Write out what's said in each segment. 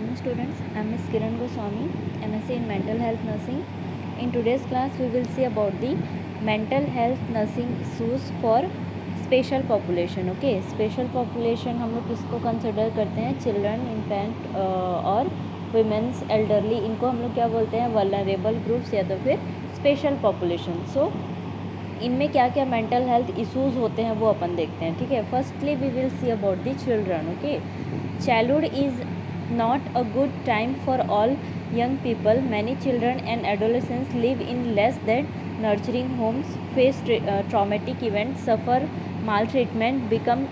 morning students, I am Ms. Kiran Goswami, MSc in Mental Health Nursing. In today's class we will see about the mental health nursing issues for special population. Okay, special population हम लोग किसको consider करते हैं? Children, infant और women's, elderly, इनको हम लोग क्या बोलते हैं? वल्नरेबल ग्रुप्स या तो फिर स्पेशल पॉपुलेशन. सो इनमें क्या क्या मेंटल हेल्थ इश्यूज़ होते हैं वो अपन देखते हैं. ठीक है, firstly we will see about the children. Okay, childhood is not a good time for all young people. Many children and adolescents live in less than nurturing homes, face traumatic events, suffer maltreatment, become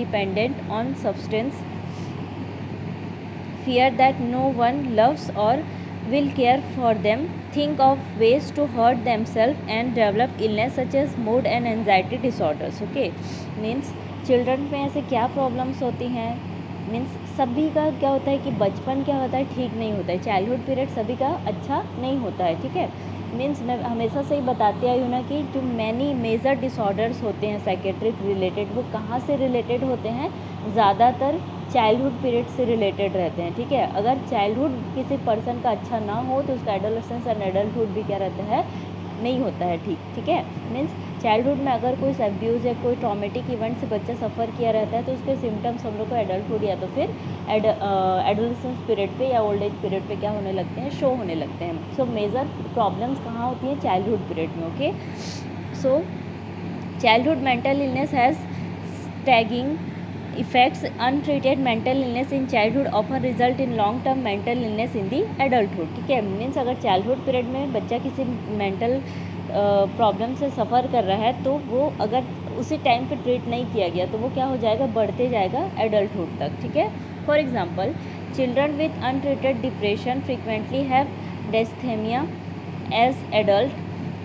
dependent on substance, fear that no one loves or will care for them, think of ways to hurt themselves, and develop illness such as mood and anxiety disorders. Okay, means children में ऐसे क्या problems होती हैं? Means सभी का क्या होता है कि बचपन क्या होता है, ठीक नहीं होता है. चाइल्डहुड पीरियड सभी का अच्छा नहीं होता है. ठीक है, मीन्स मैं हमेशा से ही बताती आई हूँ ना कि जो मैनी मेजर डिसऑर्डर्स होते हैं साइकेट्रिक रिलेटेड, वो कहाँ से रिलेटेड होते हैं? ज़्यादातर चाइल्डहुड पीरियड से रिलेटेड रहते हैं. ठीक है, अगर चाइल्डहुड किसी पर्सन का अच्छा ना हो तो उसका एडोलेसेंस एंड एडल्टहुड भी क्या रहता है? नहीं होता है. ठीक है, मीन्स चाइल्डहुड में अगर कोई अब्यूज़ या कोई ट्रॉमेटिक इवेंट से बच्चा सफ़र किया रहता है तो उसके सिम्टम्स हम लोग को एडल्टहुड या तो फिर एडोलेसेंस पीरियड पे या ओल्ड एज पीरियड पे क्या होने लगते हैं? शो होने लगते हैं. सो मेजर प्रॉब्लम्स कहाँ होती हैं? चाइल्डहुड पीरियड में. Okay, so childhood mental illness has staggering effects. Untreated mental illness in childhood often result in long term mental illness in the adulthood. ठीक है, मीन्स अगर चाइल्डहुड पीरियड में बच्चा किसी मेंटल प्रॉब्लम से सफ़र कर रहा है तो वो अगर उसी टाइम पे ट्रीट नहीं किया गया तो वो क्या हो जाएगा? बढ़ते जाएगा एडल्टहुड तक. ठीक है, for example children with untreated depression frequently have dysthymia as adult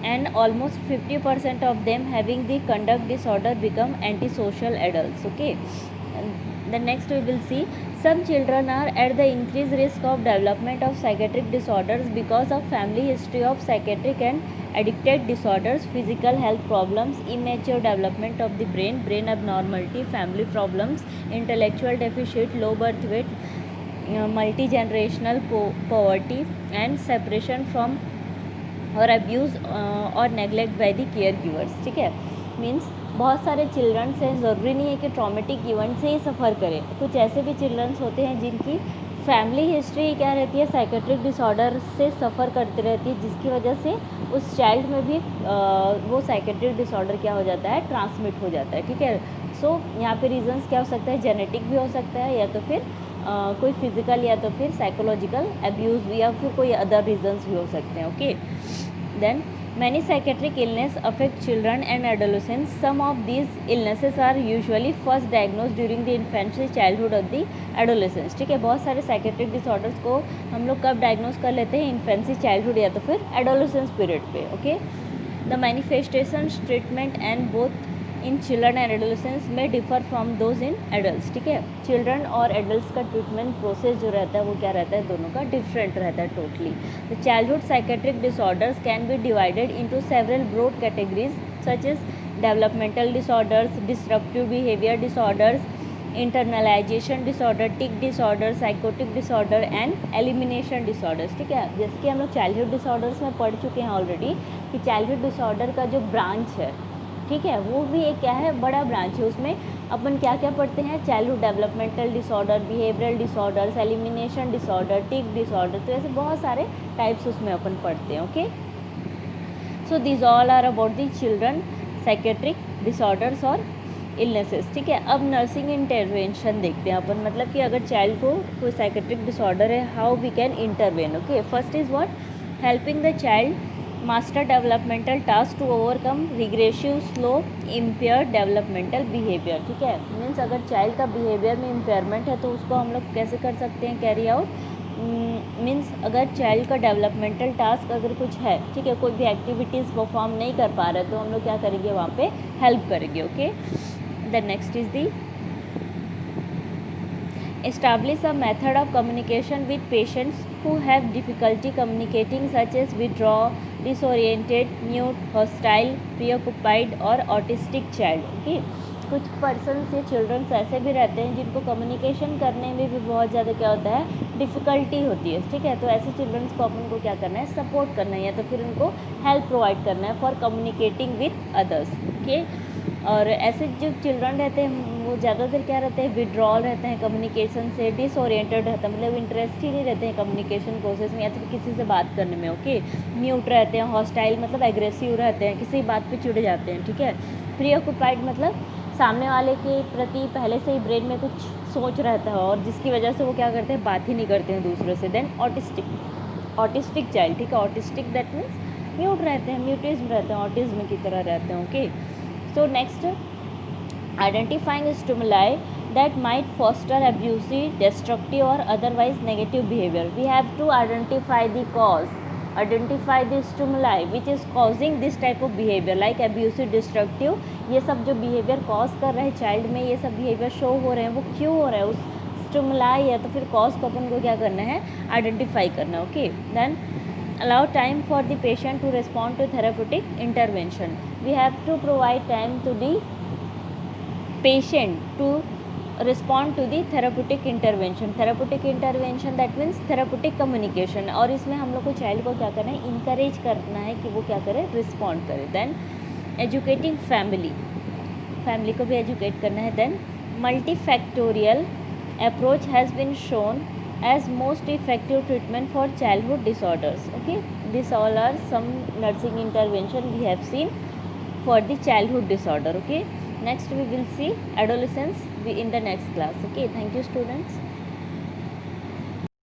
and almost 50% of them having the conduct disorder become antisocial adults. Okay, and the next we will see some children are at the increased risk of development of psychiatric disorders because of family history of psychiatric and addicted disorders, physical health problems, immature development of the brain abnormality, family problems, intellectual deficit, low birth weight, multi-generational poverty and separation from और abuse और neglect by the care givers. ठीक है, means बहुत सारे children's हैं, ज़रूरी नहीं है कि ट्रॉमेटिक इवेंट से ही सफ़र करें. कुछ ऐसे भी चिल्ड्रंस होते हैं जिनकी फैमिली हिस्ट्री क्या रहती है? साइकेट्रिक डिसऑर्डर से सफ़र करती रहती है, जिसकी वजह से उस चाइल्ड में भी वो साइकेट्रिक डिसऑर्डर क्या हो जाता है? ट्रांसमिट हो जाता है. ठीक है, सो यहाँ पे रीजंस क्या हो सकता है? जेनेटिक भी हो सकता है या तो फिर कोई फिज़िकल या तो फिर साइकोलॉजिकल अब्यूज़ या फिर कोई अदर रीजंस भी हो सकते हैं. Okay, then many psychiatric illness affect children and adolescents. Some of these illnesses are usually first diagnosed during the infancy, childhood or the adolescence. ठीक है, बहुत सारे साइकेट्रिक डिसऑर्डर्स को हम लोग कब डायग्नोज कर लेते हैं? इन्फेंसी, चाइल्डहुड या तो फिर एडोलेसेंस पीरियड पे. Okay, the manifestations, treatment and both in children and adolescence में differ from those in adult. ठीक है, चिल्ड्रन और एडल्ट का ट्रीटमेंट प्रोसेस जो रहता है वो क्या रहता है? दोनों का डिफरेंट रहता है totally. The childhood psychiatric disorders can be divided into several broad categories such as developmental disorders, disruptive behaviour disorders, internalisation disorder, tic disorder, psychotic disorder and elimination disorders. ठीक है, जैसे कि हम लोग चाइल्डहुड डिसऑर्डर्स में पढ़ चुके हैं ऑलरेडी कि चाइल्डहुड डिसऑर्डर का जो ब्रांच है, ठीक है, वो भी एक क्या है? बड़ा ब्रांच है. उसमें अपन क्या क्या पढ़ते हैं? Childhood developmental disorder, behavioural disorders, elimination disorder, tic disorder, तो ऐसे बहुत सारे टाइप्स उसमें अपन पढ़ते हैं. Okay, so this all are about the children psychiatric disorders और इलनेसेस. ठीक है, अब नर्सिंग इंटरवेंशन देखते हैं अपन, मतलब कि अगर चाइल्ड को कोई साइकेट्रिक डिसऑर्डर है, how we can intervene. Okay, first is what? Helping the child master developmental task to overcome regressive slow impair developmental behaviour. ठीक है, मीन्स अगर चाइल्ड का बिहेवियर में इम्पेयरमेंट है तो उसको हम लोग कैसे कर सकते हैं कैरी आउट? मीन्स अगर चाइल्ड का डेवलपमेंटल टास्क अगर कुछ है, ठीक है, कोई भी एक्टिविटीज़ परफॉर्म नहीं कर पा रहे तो हम लोग क्या करेंगे? वहाँ पे हेल्प करेंगे. Okay, the next is the establish a method of communication with patients who have difficulty communicating such as withdraw, disoriented, mute, hostile, preoccupied or autistic child. Okay, कुछ पर्सन्स या चिल्ड्रंस ऐसे भी रहते हैं जिनको कम्युनिकेशन करने में भी बहुत ज़्यादा क्या होता है, डिफ़िकल्टी होती है, ठीक है। तो ऐसे चिल्ड्रंस को अपन को क्या करना है, सपोर्ट करना है या तो फिर उनको हेल्प प्रोवाइड करना है for communicating with others, okay. और ऐसे जो चिल्ड्रन रहते हैं वो ज़्यादातर क्या रहते हैं, विड्रॉल रहते हैं कम्युनिकेशन से, डिसओरिएंटेड रहता है, मतलब इंटरेस्ट ही नहीं रहते हैं कम्युनिकेशन प्रोसेस में या फिर किसी से बात करने में, ओके। म्यूट रहते हैं, हॉस्टाइल मतलब एग्रेसिव रहते हैं, किसी बात पे चिढ़ जाते हैं, ठीक है। प्रीऑक्युपाइड मतलब सामने वाले के प्रति पहले से ही ब्रेन में कुछ सोच रहता है और जिसकी वजह से वो क्या करते हैं, बात ही नहीं करते हैं दूसरों से। देन ऑटिस्टिक चाइल्ड, ठीक है। ऑटिस्टिक दैट मीन्स म्यूट रहते हैं, म्यूटिज्म रहते हैं, ऑटिज्म की तरह रहते हैं, okay. So next, identifying stimuli that might foster abusive, destructive or otherwise negative behavior. We have to identify the cause, identify the stimuli which is causing this type of behavior like abusive, destructive. ये सब जो behavior cause कर रहे हैं child में, ये सब behavior show हो रहे हैं, वो क्यों हो रहा है, उस stimuli या तो फिर cause को अपन को क्या करना है, identify करना है, okay. Then allow time for the patient to respond to therapeutic intervention. We have to provide time to the patient to respond to the therapeutic intervention. Therapeutic intervention that means therapeutic communication. और इसमें हम लोग को child को क्या करना है, encourage करना है कि वो क्या करे, रिस्पॉन्ड करे. देन एजुकेटिंग फैमिली को भी एजुकेट करना है. Then multifactorial approach has been shown as most effective treatment for childhood disorders. Okay, this all are some nursing intervention we have seen for the childhood disorder. Okay, next we will see adolescence in the next class. Okay, thank you students.